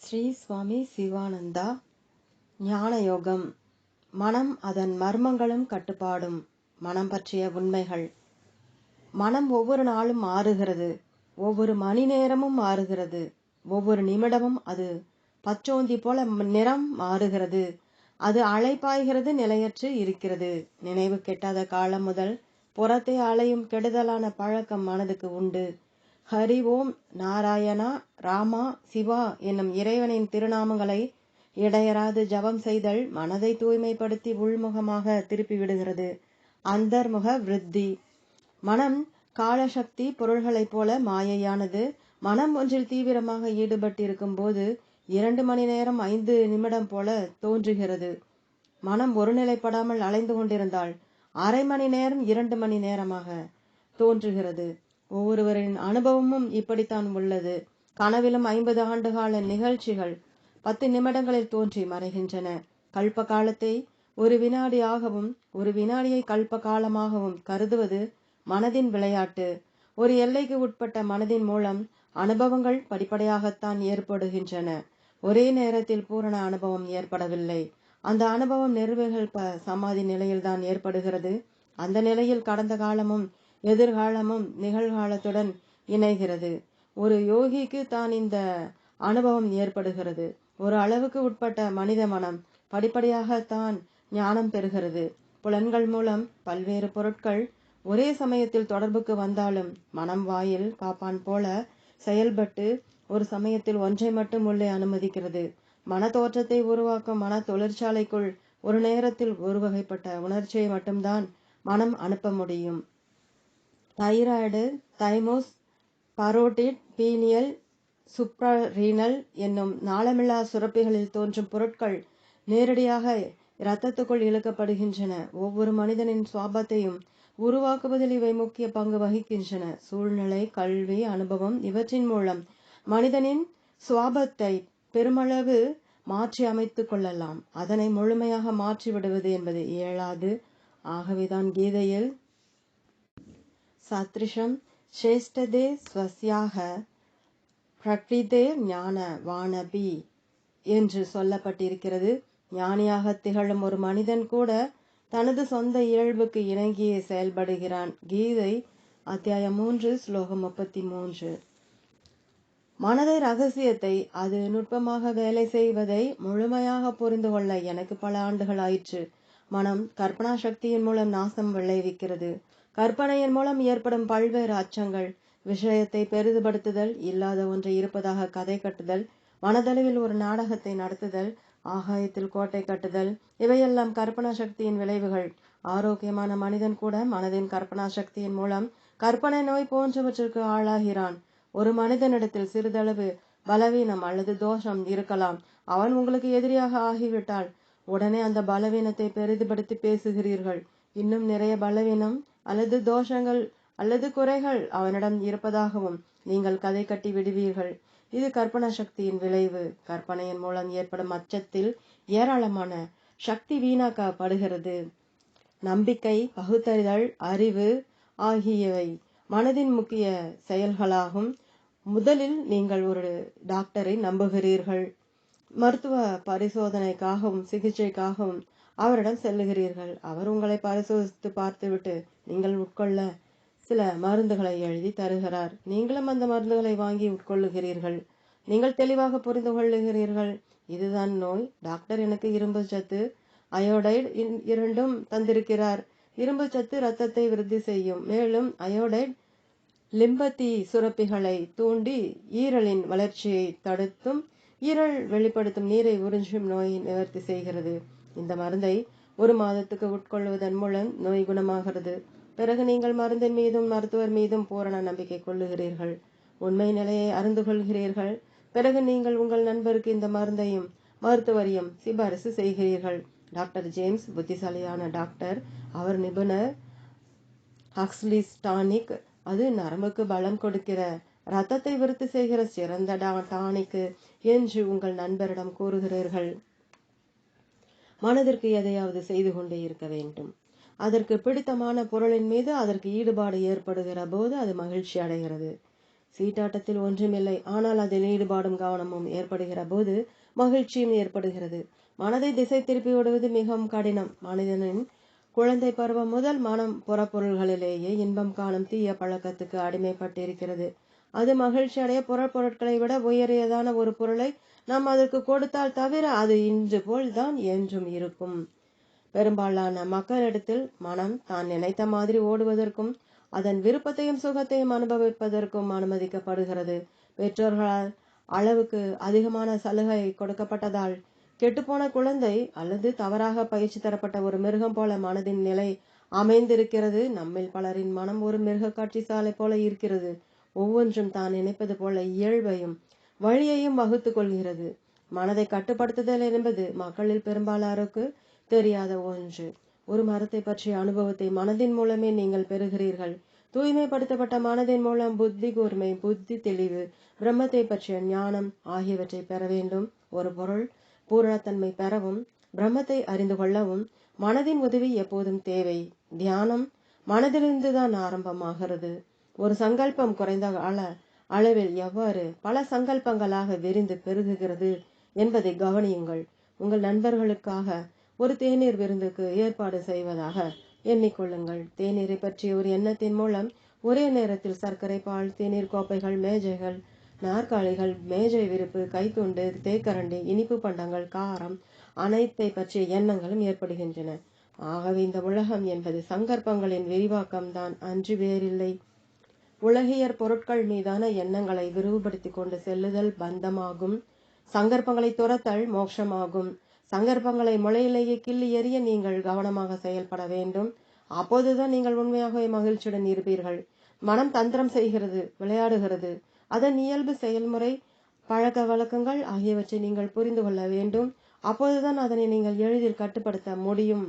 ஸ்ரீ சுவாமி சிவானந்தா. ஞான யோகம். மனம், அதன் மர்மங்களும் கட்டுப்பாடும். மனம் பற்றிய உண்மைகள். மனம் ஒவ்வொரு நாளும் மாறுகிறது. ஒவ்வொரு மணி நேரமும் மாறுகிறது. ஒவ்வொரு நிமிடமும் அது பச்சோந்தி போல நிறம் மாறுகிறது. அது அலைப்பாய்கிறது, நிலையற்று இருக்கிறது. நினைவு கெட்டாத காலம் முதல் புறத்தை அலையும் கெடுதலான பழக்கம் மனதுக்கு உண்டு. ஹரி ஓம், நாராயணா, ராமா, சிவா என்னும் இறைவனின் திருநாமங்களை இடையராது ஜபம் செய்தல் மனதை தூய்மைப்படுத்தி உள்முகமாக திருப்பி விடுகிறது. அந்தர்முக விருத்தி. மனம் காலசக்தி பொருள்களைப் போல மாயையானது. மனம் ஒன்றில் தீவிரமாக ஈடுபட்டிருக்கும் போது 2 மணி நேரம் 5 நிமிடம் போல தோன்றுகிறது. மனம் ஒருநிலைப்படாமல் அலைந்து கொண்டிருந்தால் 1/2 மணி நேரம் 2 மணி நேரமாக தோன்றுகிறது. ஒவ்வொருவரின் அனுபவமும் இப்படித்தான் உள்ளது. கனவிலும் 50 ஆண்டுகால நிகழ்ச்சிகள் 10 நிமிடங்களில் தோன்றி மறைகின்றன. கல்ப காலத்தை ஒரு வினாடியாகவும் ஒரு வினாடியை கல்ப காலமாகவும் கருதுவது மனதின் விளையாட்டு. ஒரு எல்லைக்கு உட்பட்ட மனதின் மூலம் அனுபவங்கள் படிப்படியாகத்தான் ஏற்படுகின்றன. ஒரே நேரத்தில் பூரண அனுபவம் ஏற்படவில்லை. அந்த அனுபவம் நிறுவுகள் சமாதி நிலையில்தான் ஏற்படுகிறது. அந்த நிலையில் கடந்த காலமும் எதிர்காலமும் நிகழ்காலத்துடன் இணைகிறது. ஒரு யோகிக்கு தான் இந்த அனுபவம் ஏற்படுகிறது. ஒரு அளவுக்கு உட்பட்ட மனித மனம் படிப்படியாகத்தான் ஞானம் பெறுகிறது. புலன்கள் மூலம் பல்வேறு பொருட்கள் ஒரே சமயத்தில் தொடர்புக்கு வந்தாலும் மனம் வாயில் காப்பான் போல செயல்பட்டு ஒரு சமயத்தில் ஒன்றை மட்டும் உள்ளே அனுமதிக்கிறது. மன தோற்றத்தை உருவாக்கும் மன தொழிற்சாலைக்குள் ஒரு நேரத்தில் ஒரு வகைப்பட்ட உணர்ச்சியை மட்டும்தான் மனம் அனுப்ப முடியும். தைராய்டு, தைமோஸ், பரோட்டிட், பீனியல், சுப்ரரீனல் என்னும் நாளமில்லா சுரப்பிகளில் தோன்றும் பொருட்கள் நேரடியாக இரத்தத்துக்குள் இழுக்கப்படுகின்றன. ஒவ்வொரு மனிதனின் சுவாபத்தையும் உருவாக்குவதில் இவை முக்கிய பங்கு வகிக்கின்றன. சூழ்நிலை, கல்வி, அனுபவம் இவற்றின் மூலம் மனிதனின் சுவாபத்தை பெருமளவு மாற்றி அமைத்து கொள்ளலாம். அதனை முழுமையாக மாற்றி விடுவது என்பது இயலாது. ஆகவேதான் கீதையில் சத்ருஷம் ஸ்ரேஷ்டதே ஸ்வஸ்யாக பிரக்ரிதே ஞான வானபி என்று சொல்லப்பட்டிருக்கிறது. ஞானியாக திகழும் ஒரு மனிதன் கூட தனது சொந்த இயல்புக்கு இணங்கியே செயல்படுகிறான். கீதை அத்தியாயம் 3 ஸ்லோகம் 33. மனதை ரகசியத்தை அது நுட்பமாக வேலை செய்வதை முழுமையாக புரிந்து கொள்ள எனக்கு பல ஆண்டுகள் ஆயிற்று. மனம் கற்பனா சக்தியின் மூலம் நாசம் விளைவிக்கிறது. கற்பனையின் மூலம் ஏற்படும் பல்வேறு அச்சங்கள், விஷயத்தை பெரிதுபடுத்துதல், இல்லாத ஒன்றை இருப்பதாக கதை கட்டுதல், மனதளவில் ஒரு நாடகத்தை நடத்துதல், ஆகாயத்தில் கோட்டை கட்டுதல், இவையெல்லாம் கற்பனா சக்தியின் விளைவுகள். ஆரோக்கியமான மனிதன் கூட மனதின் கற்பனா சக்தியின் மூலம் கற்பனை நோய் போன்றவற்றிற்கு ஆளாகிறான். ஒரு மனிதனிடத்தில் சிறிதளவு பலவீனம் அல்லது தோஷம் இருக்கலாம். அவன் உங்களுக்கு எதிரியாக ஆகிவிட்டால் உடனே அந்த பலவீனத்தை பெரிதுபடுத்தி பேசுகிறீர்கள். இன்னும் நிறைய பலவீனம் அல்லது தோஷங்கள் அல்லது குறைகள் அவனிடம் இருப்பதாகவும் நீங்கள் கதை கட்டி விடுவீர்கள். இது கற்பனா சக்தியின் விளைவு. கற்பனையின் மூலம் ஏற்படும் அச்சத்தில் ஏராளமான சக்தி வீணாக்கப்படுகிறது. நம்பிக்கை, பகுத்தறிதல், அறிவு ஆகியவை மனதின் முக்கிய செயல்களாகும். முதலில் நீங்கள் ஒரு டாக்டரை நம்புகிறீர்கள். மருத்துவ பரிசோதனைக்காகவும் சிகிச்சைக்காகவும் அவரிடம் செல்லுகிறீர்கள். அவர் உங்களை பரிசோதித்து பார்த்துவிட்டு நீங்கள் உட்கொள்ள சில மருந்துகளை எழுதி தருகிறார். நீங்களும் அந்த மருந்துகளை வாங்கி உட்கொள்ளுகிறீர்கள். நீங்கள் தெளிவாக புரிந்து கொள்ளுகிறீர்கள், இதுதான் நோய். டாக்டர் எனக்கு இரும்பு சத்து, அயோடைடு இரண்டும் தந்திருக்கிறார். இரும்பு சத்து இரத்தத்தை விருத்தி செய்யும். மேலும் அயோடைடு லிம்பத்தி சுரப்பிகளை தூண்டி ஈரலின் வளர்ச்சியை தடுத்தும் ஈரல் வெளிப்படுத்தும் நீரை உறிஞ்சும் நோயை நிவர்த்தி செய்கிறது. இந்த மருந்தை 1 மாதத்துக்கு உட்கொள்வதன் மூலம் நோய் குணமாகிறது. பிறகு நீங்கள் மருந்தின் மீதும் மருத்துவர் மீதும் பூரண நம்பிக்கை கொள்ளுகிறீர்கள். உண்மை நிலையை அறிந்து கொள்கிறீர்கள். பிறகு நீங்கள் உங்கள் நண்பருக்கு இந்த மருந்தையும் மருத்துவரையும் சிபாரிசு செய்கிறீர்கள். டாக்டர் ஜேம்ஸ் புத்திசாலியான டாக்டர். அவர் நிபுணர். ஹக்ஸ்லிஸ் டானிக், அது நரம்புக்கு பலம் கொடுக்கிற, இரத்தத்தை விருத்தி செய்கிற சிறந்த டானிக்கு என்று உங்கள் நண்பரிடம் கூறுகிறீர்கள். மனதிற்கு எதையாவது செய்து கொண்டே இருக்க வேண்டும். அதற்கு பிடித்தமான பொருளின் மீது அதற்கு ஈடுபாடு ஏற்படுகிற போது அது மகிழ்ச்சி அடைகிறது. சீட்டாட்டத்தில் ஒன்றுமில்லை, ஆனால் அதில் ஈடுபாடும் கவனமும் ஏற்படுகிற போது மகிழ்ச்சியும் ஏற்படுகிறது. மனதை திசை திருப்பி விடுவது மிகவும் கடினம். மனிதனின் குழந்தை பருவம் முதல் மனம் புறப்பொருள்களிலேயே இன்பம் காணும் தீய பழக்கத்துக்கு அடிமைப்பட்டிருக்கிறது. அது மகிழ்ச்சி அடைய பொருட்களை விட உயரியதான ஒரு பொருளை நாம் அதற்கு கொடுத்தால் தவிர அது இன்று போல்தான் என்றும் இருக்கும். பெரும்பாலான மக்களிடத்தில் மனம் தான் நினைத்த மாதிரி ஓடுவதற்கும் அதன் விருப்பத்தையும் சுகத்தையும் அனுபவிப்பதற்கும் அனுமதிக்கப்படுகிறது. பெற்றோர்களால் அளவுக்கு அதிகமான சலுகை கொடுக்கப்பட்டதால் கெட்டுப்போன குழந்தை அல்லது தவறாக பயிற்சி தரப்பட்ட ஒரு மிருகம் போல மனதின் நிலை அமைந்திருக்கிறது. நம்மில் பலரின் மனம் ஒரு மிருக காட்சி சாலை போல இருக்கிறது. ஒவ்வொன்றும் தான் நினைப்பது போல இயல்பையும் வழியையும் வகுத்து கொள்கிறது. மனதை கட்டுப்படுத்துதல் என்பது மக்களில் பெரும்பாலாருக்கு தெரியாத ஒன்று. ஒரு மரத்தை பற்றிய அனுபவத்தை மனதின் மூலமே நீங்கள் பெறுகிறீர்கள். தூய்மைப்படுத்தப்பட்ட மனதின் மூலம் புத்தி கூர்மை, புத்தி தெளிவு, பிரம்மத்தை பற்றிய ஞானம் ஆகியவற்றை பெற வேண்டும். ஒரு பொருள் பூரணத்தன்மை பெறவும் பிரம்மத்தை அறிந்து கொள்ளவும் மனதின் உதவி எப்போதும் தேவை. தியானம் மனதிலிருந்துதான் ஆரம்பமாகிறது. ஒரு சங்கல்பம் குறைந்த அளவில் எவ்வாறு பல சங்கல்பங்களாக விரிந்து பெருகுகிறது என்பதை கவனியுங்கள். உங்கள் நண்பர்களுக்காக ஒரு தேநீர் விருந்துக்கு ஏற்பாடு செய்வதாக எண்ணிக்கொள்ளுங்கள். தேநீரை பற்றிய ஒரு எண்ணத்தின் மூலம் ஒரே நேரத்தில் சர்க்கரை, பால், தேநீர் கோப்பைகள், மேஜைகள், நாற்காலிகள், மேஜை விரிப்பு, கைத்துண்டு, தேக்கரண்டி, இனிப்பு பண்டங்கள், காரம் அனைத்தை பற்றிய எண்ணங்களும் ஏற்படுகின்றன. ஆகவே இந்த உலகம் என்பது சங்கற்பங்களின் விரிவாக்கம்தான், அன்று வேறில்லை. உலகியற் பொருட்கள் மீதான எண்ணங்களை விரிவுபடுத்தி கொண்டு செல்லுதல் பந்தமாகும். சங்கற்பங்களை துரத்தல் மோட்சமாகும். சங்கற்பங்களை முளையிலேயே கிள்ளி எறிய நீங்கள் கவனமாக செயல்பட வேண்டும். அப்போதுதான் நீங்கள் உண்மையாகவே மகிழ்ச்சியுடன் இருப்பீர்கள். மனம் தந்திரம் செய்கிறது, விளையாடுகிறது. அதன் இயல்பு, செயல்முறை, பழக்க வழக்கங்கள் ஆகியவற்றை நீங்கள் புரிந்து கொள்ள வேண்டும். அப்போதுதான் அதனை நீங்கள் எளிதில் கட்டுப்படுத்த முடியும்.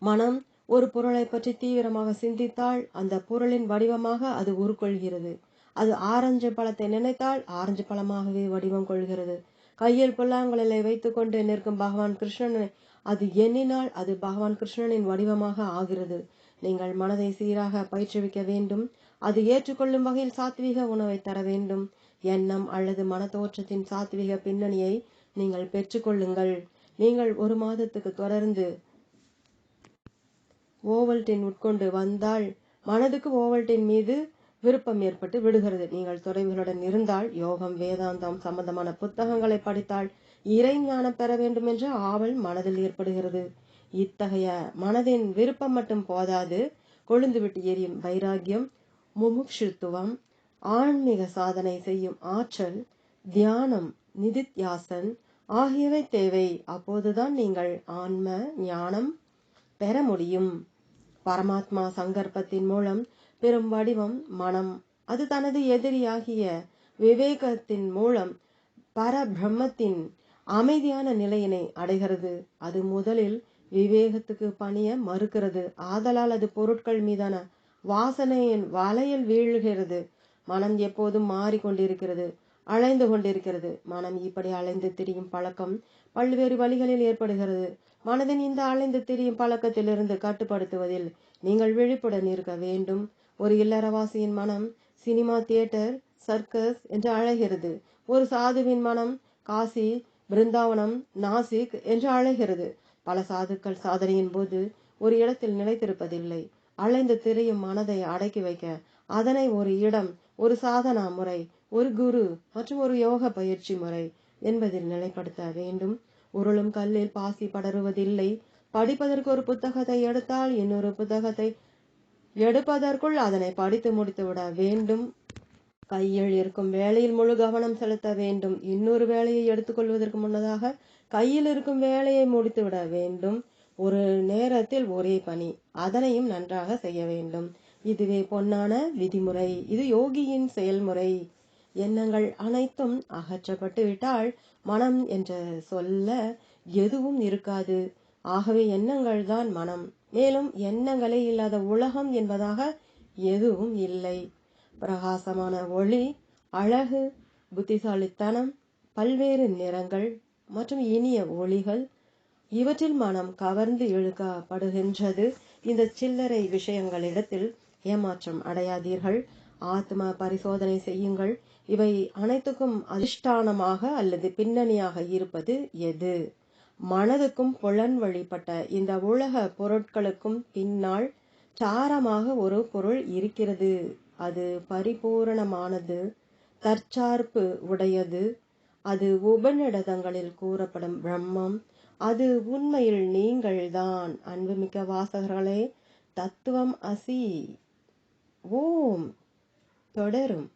மனம் ஒரு பொருளை பற்றி தீவிரமாக சிந்தித்தால் அந்த பொருளின் வடிவமாக அது உருக்கொள்கிறது. அது ஆரஞ்சு பழத்தை நினைத்தால் ஆரஞ்சு பழமாகவே வடிவம் கொள்கிறது. கையில் புல்லாங்குழலை வைத்துக்கொண்டு நிற்கும் பகவான் கிருஷ்ணனை அது எண்ணினால் அது பகவான் கிருஷ்ணனின் வடிவமாக ஆகிறது. நீங்கள் மனதை சீராக பயிற்றுவிக்க வேண்டும். அது ஏற்றுக்கொள்ளும் வகையில் சாத்வீக உணவை தர வேண்டும். எண்ணம் அல்லது மன தோற்றத்தின் சாத்வீக பின்னணியை நீங்கள் பெற்றுக்கொள்ளுங்கள். நீங்கள் ஒரு மாதத்துக்கு தொடர்ந்து ஓவல்டின் உட்கொண்டு வந்தால் மனதுக்கு ஓவல்டின் மீது விருப்பம் ஏற்பட்டு விடுகிறது. நீங்கள் துறவிகளுடன் இருந்தால், யோகம், வேதாந்தம் சம்பந்தமான புத்தகங்களை படித்தால் இறை ஞானம் பெற வேண்டும் என்ற ஆவல் மனதில் ஏற்படுகிறது. இத்தகைய மனதின் விருப்பம் மட்டும் போதாது. கொழுந்துவிட்டு எரியும் வைராகியம், முமுட்சுத்துவம், ஆன்மீக சாதனை செய்யும் ஆற்றல், தியானம், நிதித்தியாசன் ஆகியவை தேவை. அப்போதுதான் நீங்கள் ஆன்ம ஞானம் பெற முடியும். பரமாத்மா சங்கற்பத்தின் மூலம் பெரும் வடிவம் மனம். அது தனது எதிரியாகிய விவேகத்தின் மூலம் பரபிரம்மத்தின் அமைதியான நிலையினை அடைகிறது. அது முதலில் விவேகத்துக்கு பணிய மறுக்கிறது. ஆதலால் அது பொருட்கள் மீதான வாசனையின் வலையில் வீழ்கிறது. மனம் எப்போதும் மாறிக்கொண்டிருக்கிறது, அலைந்து கொண்டிருக்கிறது. மனம் இப்படி அலைந்து திரியும் பழக்கம் பல்வேறு வழிகளில் ஏற்படுகிறது. மனதின் இந்த அலைந்து திரியும் பழக்கத்திலிருந்து கட்டுப்படுத்துவதில் நீங்கள் விழிப்புடன் இருக்க வேண்டும். ஒரு இல்லறவாசியின் மனம் சினிமா, தியேட்டர், சர்க்கஸ் என்று அழைகிறது. ஒரு சாதுவின் மனம் காசி, பிருந்தாவனம், நாசிக் என்று அழைகிறது. பல சாதுக்கள் சாதனையின் போது ஒரு இடத்தில் நிலைத்திருப்பதில்லை. அலைந்து திரியும் மனதை அடக்கி வைக்க அதனை ஒரு இடம், ஒரு சாதனா முறை, ஒரு குரு மற்றும் ஒரு யோக பயிற்சி முறை என்பதில் நிலைப்படுத்த வேண்டும். உருளும் கல்லில் பாசி படருவதில்லை. படிப்பதற்கு ஒரு புத்தகத்தை எடுத்தால் இன்னொரு புத்தகத்தை எடுப்பதற்குள் அதனை படித்து முடித்து விட வேண்டும். கையில் இருக்கும் வேலையில் முழு கவனம் செலுத்த வேண்டும். இன்னொரு வேலையை எடுத்துக்கொள்வதற்கு முன்னதாக கையில் இருக்கும் வேலையை முடித்து விட வேண்டும். ஒரு நேரத்தில் ஒரே பணி, அதனையும் நன்றாக செய்ய வேண்டும். இதுவே பொன்னான விதிமுறை. இது யோகியின் செயல்முறை. எண்ணங்கள் அனைத்தும் அகற்றப்பட்டு விட்டால் மனம் என்ற சொல்ல எதுவும் இருக்காது. ஆகவே எண்ணங்கள் தான் மனம். மேலும் எண்ணங்களே இல்லாத உலகம் என்பதாக எதுவும் இல்லை. பிரகாசமான ஒளி, அழகு, புத்திசாலித்தனம், பல்வேறு நிறங்கள் மற்றும் இனிய ஒளிகள் இவற்றில் மனம் கவர்ந்து இழுக்கப்படுகின்றது. இந்த சில்லறை விஷயங்களிடத்தில் ஏமாற்றம் அடையாதீர்கள். ஆத்ம பரிசோதனை செய்யுங்கள். இவை அனைத்துக்கும் அதிஷ்டானமாக அல்லது பின்னணியாக இருப்பது எது? மனதுக்கும் புலன் வழிபட்ட இந்த உலக பொருட்களுக்கும் பின்னால் சாரமாக ஒரு பொருள் இருக்கிறது. அது பரிபூரணமானது, தற்சார்பு உடையது. அது உபநிடதங்களில் கூறப்படும் பிரம்மம். அது உண்மையில் நீங்கள்தான். அன்புமிக்க வாசகர்களே, தத்துவம் அசி. ஓம் தொடரும்.